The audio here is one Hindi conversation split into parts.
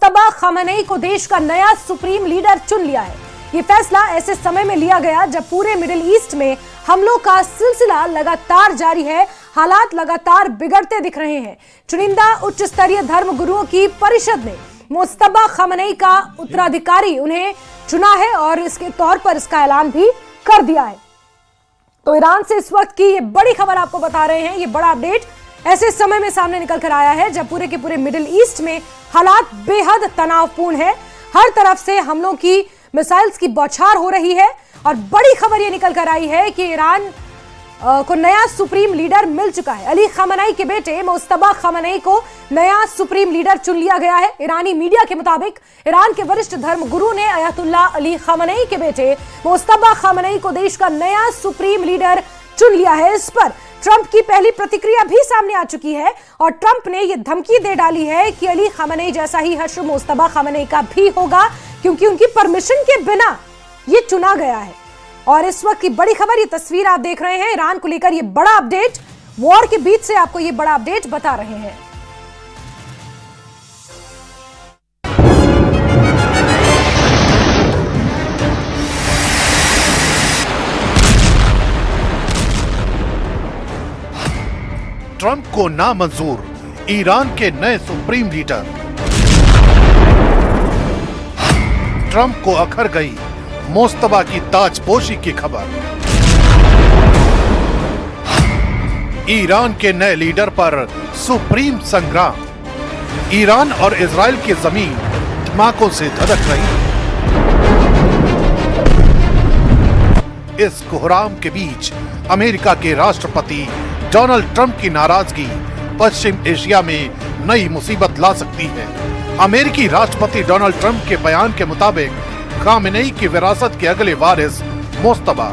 मुस्तबा खामेनेई को देश का नया सुप्रीम लीडर चुन लिया है। ये फैसला ऐसे समय में लिया गया जब पूरे मिडिल ईस्ट में हमलों का सिलसिला लगातार जारी है। हालात लगातार बिगड़ते दिख रहे हैं। चुनिंदा उच्च स्तरीय धर्म गुरुओं की परिषद ने मुस्तबा खामेनेई का उत्तराधिकारी उन्हें चुना है और इसके तौर पर इसका ऐलान भी कर दिया है। तो ईरान से इस वक्त की ये बड़ी खबर आपको बता रहे हैं। ये बड़ा अपडेट ऐसे समय में सामने निकल कर आया है जब पूरे के पूरे मिडिल ईस्ट में हालात बेहद तनावपूर्ण है। हर तरफ से हमलों की मिसाइल्स की बौछार हो रही है और बड़ी खबर ये निकल कर आई है कि ईरान को नया सुप्रीम लीडर मिल चुका है। अली खामेनेई के बेटे मुस्तबा खामेनेई को नया सुप्रीम लीडर चुन लिया गया है। ईरानी मीडिया के मुताबिक ईरान के वरिष्ठ धर्म गुरु ने अयतुल्ला अली खामेनेई के बेटे मुस्तबा खामेनेई को देश का नया सुप्रीम लीडर चुन लिया है। इस पर ट्रंप की पहली प्रतिक्रिया भी सामने आ चुकी है और ट्रंप ने यह धमकी दे डाली है कि अली खामेनेई जैसा ही हश्र मुस्तबा खामेनेई का भी होगा, क्योंकि उनकी परमिशन के बिना यह चुना गया है। और इस वक्त की बड़ी खबर, ये तस्वीर आप देख रहे हैं, ईरान को लेकर ये बड़ा अपडेट, वॉर के बीच से आपको ये बड़ा अपडेट बता रहे हैं। ट्रंप को नामंजूर ईरान के नए सुप्रीम लीडर। ट्रंप को अखर गई मुस्तबा की ताजपोशी की खबर। ईरान के नए लीडर पर सुप्रीम संग्राम। ईरान और इजराइल की जमीन धमाकों से धधक रही। इस कोहराम के बीच अमेरिका के राष्ट्रपति डोनाल्ड ट्रंप की नाराजगी पश्चिम एशिया में नई मुसीबत ला सकती है। अमेरिकी राष्ट्रपति डोनाल्ड ट्रंप के बयान के मुताबिक खामेनेई की विरासत के अगले वारिस मुस्तबा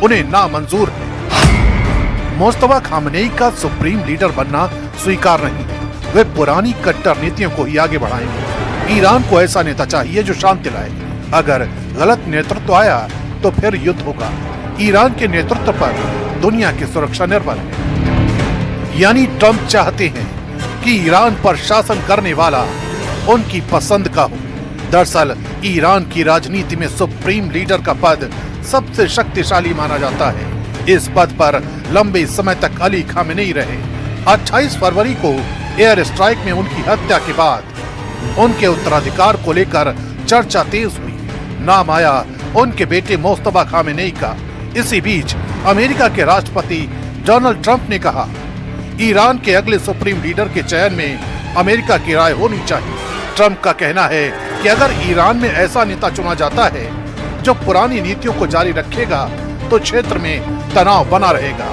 उन्हें नामंजूर है। मुस्तबा खामेनेई का सुप्रीम लीडर बनना स्वीकार नहीं है। वे पुरानी कट्टर नीतियों को ही आगे बढ़ाएंगे। ईरान को ऐसा नेता चाहिए जो शांति लाए। अगर गलत नेतृत्व आया तो फिर युद्ध होगा। ईरान के नेतृत्व पर दुनिया की सुरक्षा निर्भर है। यानी ट्रंप चाहते हैं कि ईरान पर शासन करने वाला उनकी पसंद का हो। दरअसल ईरान की राजनीति में सुप्रीम लीडर का पद सबसे शक्तिशाली माना जाता है। इस पद पर लंबे समय तक अली खामेनेई रहे। 28 फरवरी को एयर स्ट्राइक में उनकी हत्या के बाद उनके उत्तराधिकार को लेकर चर्चा तेज हुई। नाम आया उनके बेटे मुस्तबा खामेनेई का। इसी बीच अमेरिका के राष्ट्रपति डोनाल्ड ट्रंप ने कहा, ईरान के अगले सुप्रीम लीडर के चयन में अमेरिका की राय होनी चाहिए। ट्रंप का कहना है कि अगर ईरान में ऐसा नेता चुना जाता है जो पुरानी नीतियों को जारी रखेगा तो क्षेत्र में तनाव बना रहेगा।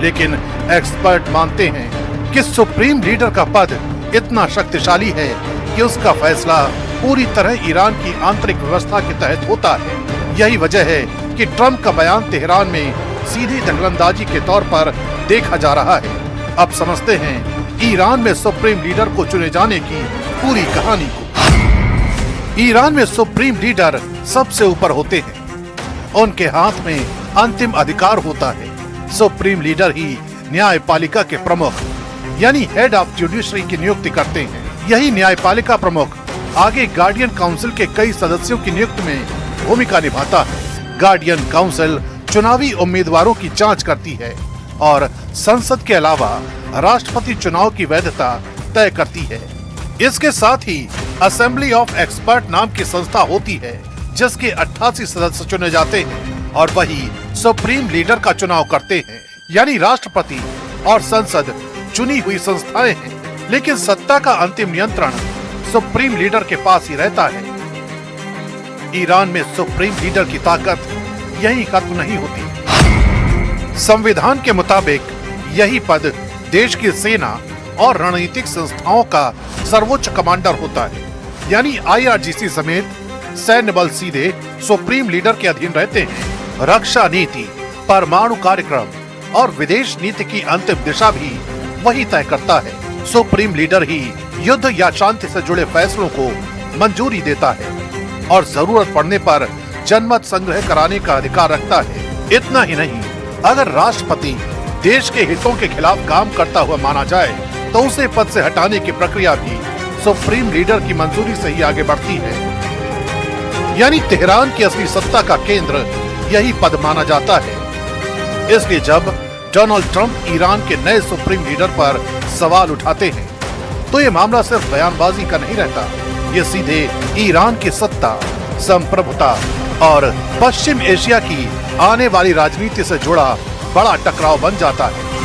लेकिन एक्सपर्ट मानते हैं कि सुप्रीम लीडर का पद इतना शक्तिशाली है कि उसका फैसला पूरी तरह ईरान की आंतरिक व्यवस्था के तहत होता है। यही वजह है कि ट्रंप का बयान तेहरान में सीधी दखलंदाजी के तौर पर देखा जा रहा है। अब समझते हैं ईरान में सुप्रीम लीडर को चुने जाने की पूरी कहानी को। ईरान में सुप्रीम लीडर सबसे ऊपर होते हैं। उनके हाथ में अंतिम अधिकार होता है। सुप्रीम लीडर ही न्यायपालिका के प्रमुख यानी हेड ऑफ जुडिशरी की नियुक्ति करते हैं। यही न्यायपालिका प्रमुख आगे गार्डियन काउंसिल के कई सदस्यों की नियुक्ति में भूमिका निभाता है। गार्डियन काउंसिल चुनावी उम्मीदवारों की जांच करती है और संसद के अलावा राष्ट्रपति चुनाव की वैधता तय करती है। इसके साथ ही असेंबली ऑफ एक्सपर्ट नाम की संस्था होती है जिसके 88 सदस्य चुने जाते हैं और वही सुप्रीम लीडर का चुनाव करते हैं। यानी राष्ट्रपति और संसद चुनी हुई संस्थाएं हैं, लेकिन सत्ता का अंतिम नियंत्रण सुप्रीम लीडर के पास ही रहता है। ईरान में सुप्रीम लीडर की ताकत यही खत्म नहीं होती। संविधान के मुताबिक यही पद देश की सेना और रणनीतिक संस्थाओं का सर्वोच्च कमांडर होता है। यानी IRGC समेत सैन्य बल सीधे सुप्रीम लीडर के अधीन रहते हैं। रक्षा नीति, परमाणु कार्यक्रम और विदेश नीति की अंतिम दिशा भी वही तय करता है। सुप्रीम लीडर ही युद्ध या शांति से जुड़े फैसलों को मंजूरी देता है और जरूरत पड़ने पर जनमत संग्रह कराने का अधिकार रखता है। इतना ही नहीं, अगर राष्ट्रपति देश के हितों के खिलाफ काम करता हुआ माना जाए तो उसे पद से हटाने की प्रक्रिया भी सुप्रीम लीडर की मंजूरी से ही आगे बढ़ती है। यानी तेहरान की असली सत्ता का केंद्र यही पद माना जाता है। इसलिए जब डोनाल्ड ट्रंप ईरान के नए सुप्रीम लीडर पर सवाल उठाते हैं तो ये मामला सिर्फ बयानबाजी का नहीं रहता, ये सीधे ईरान की सत्ता, संप्रभुता और पश्चिम एशिया की आने वाली राजनीति से जुड़ा बड़ा टकराव बन जाता है।